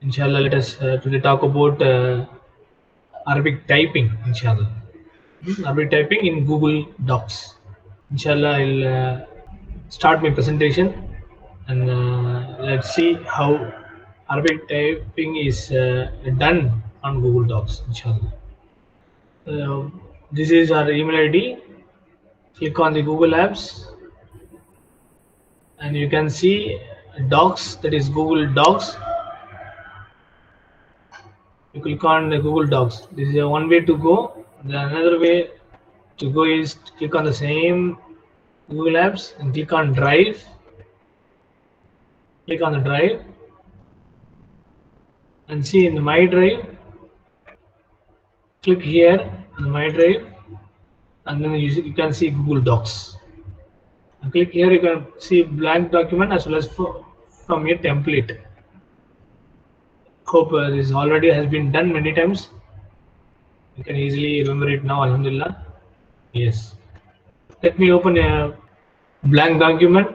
Inshallah, let us today talk about Arabic typing. Inshallah, Arabic typing in Google Docs. Inshallah, I'll start my presentation and let's see how Arabic typing is done on Google Docs. Inshallah, uh, this is our email ID. Click on the Google Apps, and you can see Docs. That is Google Docs. You click on the Google Docs. This is one way to go. The another way to go is to click on the same Google Apps and click on Drive. Click on the Drive and see in the My Drive. Click here on My Drive, and then you can see Google Docs. And click here, you can see blank document as well as from your template. Hope this already has been done many times. You can easily remember it now. Alhamdulillah. Yes. Let me open a blank document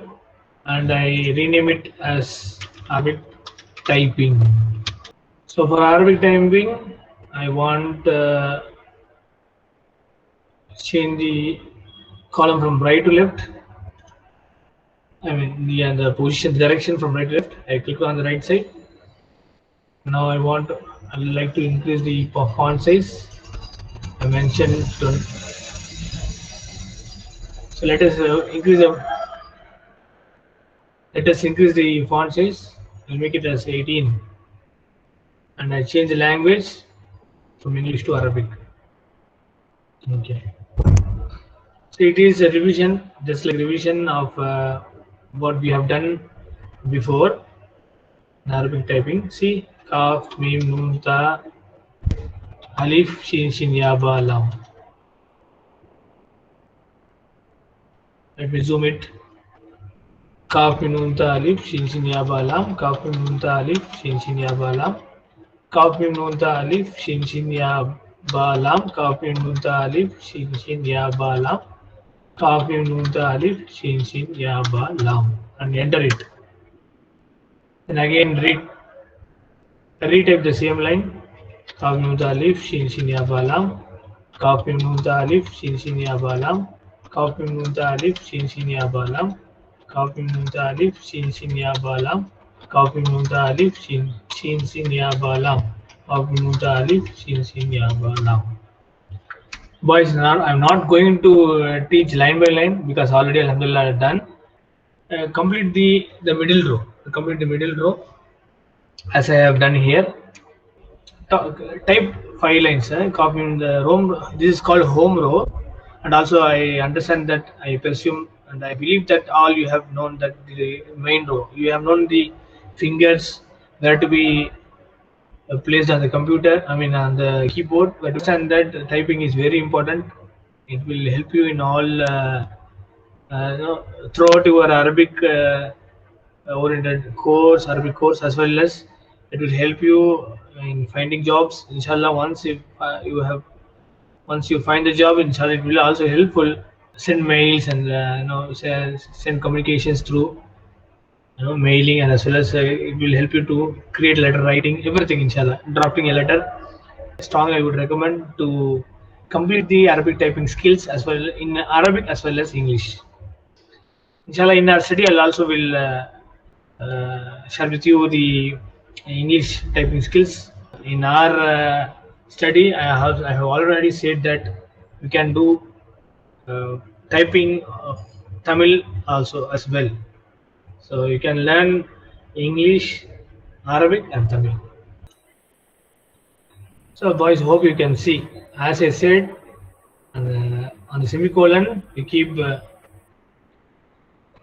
and I rename it as Arabic typing. So for Arabic typing, I want change the column from right to left. I mean the position direction from right to left. I click on the right side. Now I like to increase the font size. I mentioned 20. So let us increase the font size. I'll make it as 18, and I change the language from English to Arabic. Okay. So it is a revision, just like revision of what we have done before in Arabic typing. See, kaf, mim, nun, ta, alif, shin, shin, ya, ba, lam. Let me zoom it. Kaf, mim, nun, ta, alif, shin, shin, ya, ba, lam. Kaf, mim, nun, ta, alif, shin, shin, ya, ba, lam. Kaf, mim, nun, ta, alif, shin, shin, ya, ba, lam. Kaf, mim, nun, ta, alif, shin, shin, ya, ba, lam. Kaf, mim, nun, ta, alif, shin, shin, ya, ba, lam. And enter it. And again retype the same line. Kaf, mim, nun, ta, alif, shin, shin, ya, ba, lam. Kaf, mim, nun, ta, alif, shin, shin, ya, ba, lam. Kaf, mim, nun, ta, alif, shin, shin, ya, ba, lam. Kaf, mim, nun, ta, alif, shin, shin, ya, ba, lam. Kaf, mim, nun, ta, alif, shin, shin, ya, ba, lam. Kaf, mim, nun, ta, alif, shin, ya, ba, lam. Boys, I'm not going to teach line by line because already alhamdulillah done. Complete the middle row. Complete the middle row as I have done here. Type 5 lines. Copy in the home. This is called home row, and also I understand that I presume and I believe that all you have known that the main row. You have known the fingers where to be placed on the computer. I mean on the keyboard. But understand that typing is very important. It will help you in all throughout your Arabic oriented course, Arabic course, as well as it will help you in finding jobs. Inshallah, once you find the job, inshallah, it will also helpful. Send mails and send communications through mailing, and as well as it will help you to create letter writing, everything. Inshallah, drafting a letter. Strongly, I would recommend to complete the Arabic typing skills as well in Arabic as well as English. Inshallah, in our study, I'll also will share with you the English typing skills. In our study, I have already said that we can do typing of Tamil also as well. So you can learn English, Arabic, and Tamil. So boys, hope you can see. As I said, on the semicolon, you keep the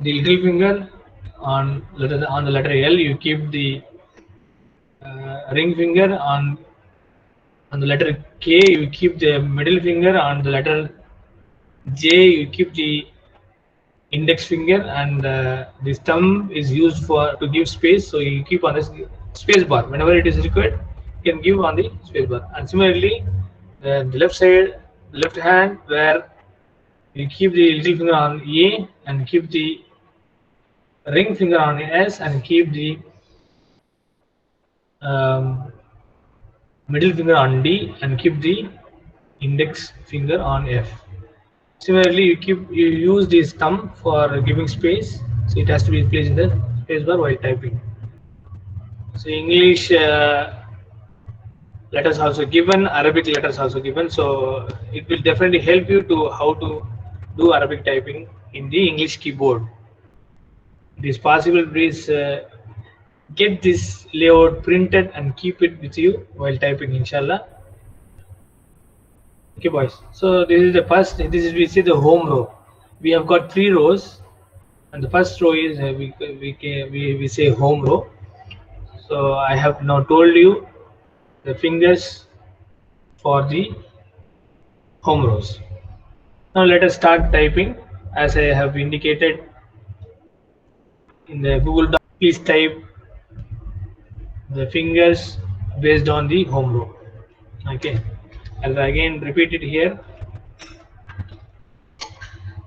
little finger on the letter L. You keep the ring finger on the letter K. You keep the middle finger on the letter J. You keep the index finger, and this thumb is used to give space. So you keep on the space bar whenever it is required. You can give on the space bar. And similarly, the left side, the left hand, where you keep the little finger on A and keep the ring finger on S and keep the middle finger on D and keep the index finger on F. Similarly, you use this thumb for giving space, so it has to be placed in the space bar while typing. So English letters also given, Arabic letters also given, so it will definitely help you to how to do Arabic typing in the English keyboard. It is possible, please get this layout printed and keep it with you while typing, inshallah. Okay, boys. So this is the first. This is, we see the home row. We have got 3 rows, and the first row is we say home row. So I have now told you the fingers for the home rows. Now let us start typing. As I have indicated in the Google Doc, please type the fingers based on the home row. Okay, I'll again repeat it here.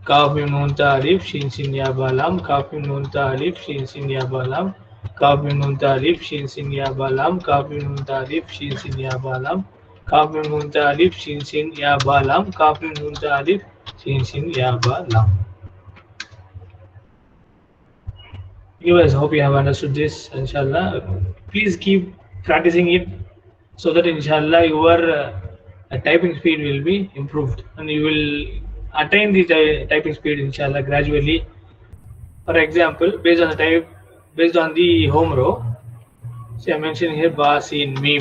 Kaf mim nun ta alif shin sin ya ba lam, kaf mim nun ta alif shin sin ya ba lam, kaf mim nun ta alif shin sin ya ba lam, kaf mim nun ta alif shin sin ya ba lam, kaf mim nun ta alif shin sin ya ba lam, kaf mim nun ta alif shin sin ya ba lam. You guys, hope you have understood this, inshallah. Please keep practicing it so that inshallah your typing speed will be improved and you will attain the typing speed inshallah gradually. For example, based on the home row, see I mentioned here ba sin mim,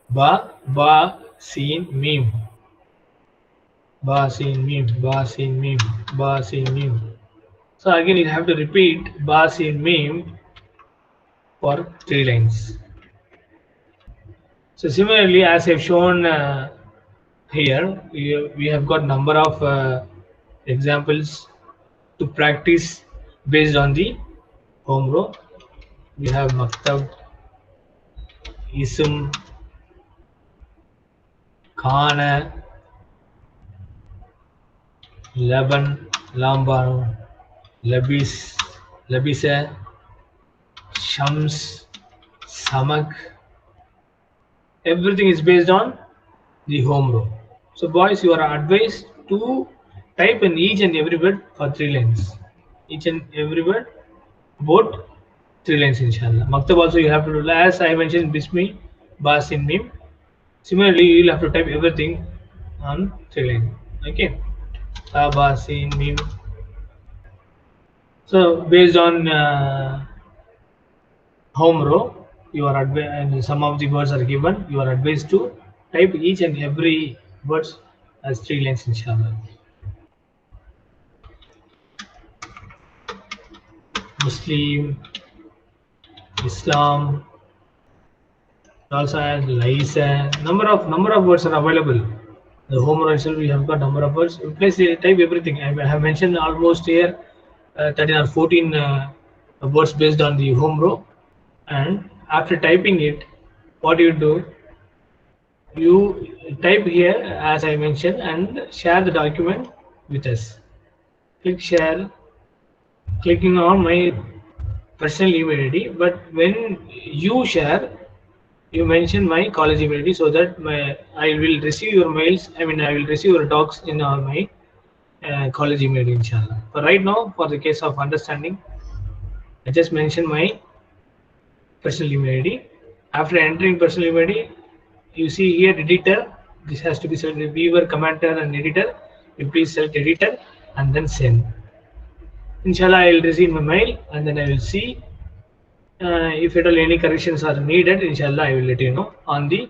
ba sin mim, ba sin mim, ba sin mim, ba sin mim. So again you have to repeat ba sin mim for 3 lines. So similarly, as I've shown here, we have got number of examples to practice based on the home row. We have maktab, ism, khana, laban, lambano, labis, labisa, shams, samak. Everything is based on the home row. So boys, you are advised to type in each and every word for 3 lines. Each and every word about 3 lines, inshallah. Maktab also you have to do, as I mentioned, bismi, bas in mim. Similarly, you will have to type everything on 3 lines. Okay. Bas in mim. So based on home row, you are advised, and some of the words are given. You are advised to type each and every words as 3 lines, inshallah. Muslim, Islam, also has Laisa. Number of words are available. The home row itself we have got number of words. Please type everything. I have mentioned almost here 13 or 14 words based on the home row. And after typing it, what do? You type here as I mentioned and share the document with us. Click share. Clicking on my personal email ID, but when you share, you mention my college email ID so that I will receive your mails. I will receive your docs in my college email ID, inshallah. But right now, for the case of understanding, I just mention my personal email ID. After entering personal email ID, you see here editor. This has to be selected viewer, commenter, and editor. You please select editor and then send. Inshallah, I will receive my mail and then I will see if at all any corrections are needed. Inshallah, I will let you know on the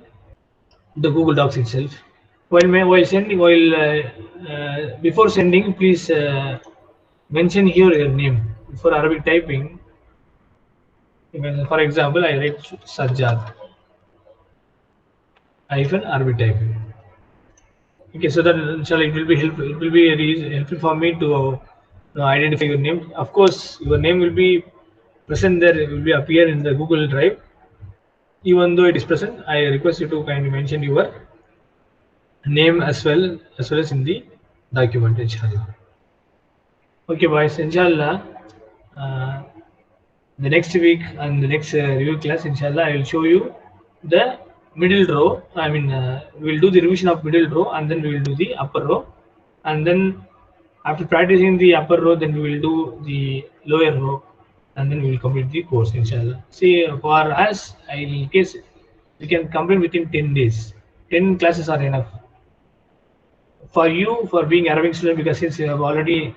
Google Docs itself. While sending, before sending, please mention here your name. For Arabic typing, for example, I write Sajjad hyphen Arabic typing. Okay, so that inshallah it will be helpful. It will be helpful for me to identify your name. Of course, your name will be present there. It will be appear in the Google Drive. Even though it is present, I request you to kindly mention your name as well as in the document, inshallah. Okay, boys, inshallah. The next week and the next review class, inshallah, I will show you the middle row. I mean, we'll do the revision of middle row and then we will do the upper row. And then after practicing the upper row, then we will do the lower row and then we will complete the course, inshallah. See, for us, in case we can complete within 10 days. 10 classes are enough. For you, for being Arabic student, because since you have already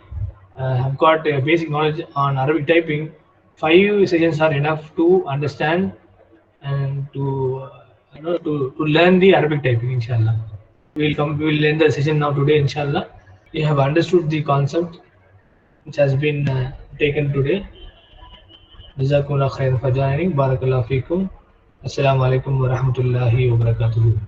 have got a basic knowledge on Arabic typing, 5 sessions are enough to understand and to to learn the Arabic typing, inshallah. We will end the session now today, inshallah. You have understood the concept which has been taken today. Jazakumullah khairan for joining. Barakallahu feekum. Assalamu alaikum wa rahmatullahi wa barakatuhu.